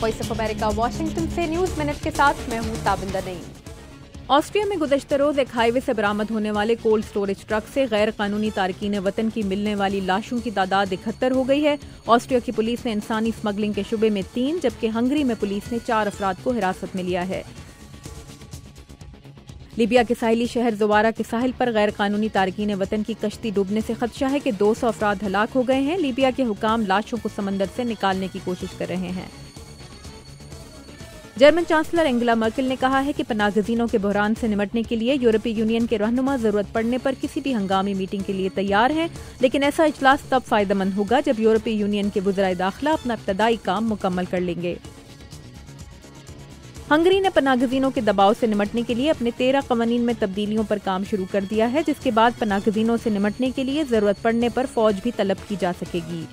Voice of America Washington से news minute के साथ मैं हूं ताबिंदा नईम। ऑस्ट्रिया में गुज़श्ता रोज एक हाईवे से बरामद होने वाले कोल्ड स्टोरेज ट्रक से गैर कानूनी तारकीन वतन की मिलने वाली लाशों की तादाद 71 हो गई है। ऑस्ट्रिया की पुलिस ने इंसानी स्मगलिंग के शुबे में 3 जबकि हंगरी में पुलिस ने 4 अफराद को हिरासत में लिया है। लीबिया के साहिली शहर ज़ुवारा के साहिल पर गैर कानूनी तारकीन वतन की कश्ती डूबने से खदशा है कि 200 अफराद हलाक हो गए हैं। लीबिया के हुकाम लाशों को समंदर से निकालने की कोशिश कर रहे हैं। जर्मन चांसलर एंगेला मर्केल ने कहा है कि पनाहगज़ीनों के बहरान से निपटने के लिए यूरोपीय यूनियन के रहनुमा जरूरत पड़ने पर किसी भी हंगामी मीटिंग के लिए तैयार हैं, लेकिन ऐसा इजलास तब फायदेमंद होगा जब यूरोपीय यूनियन के वज़राए दाखिला अपना इब्तदाई काम मुकम्मल कर लेंगे। हंगरी ने पनाहगज़ीनों के दबाव से निपटने के लिए अपने 13 कवानीन में तब्दीलियों पर काम शुरू कर दिया है, जिसके बाद पनाहगज़ीनों से निपटने के लिए जरूरत पड़ने पर फौज भी तलब की जा सकेगी।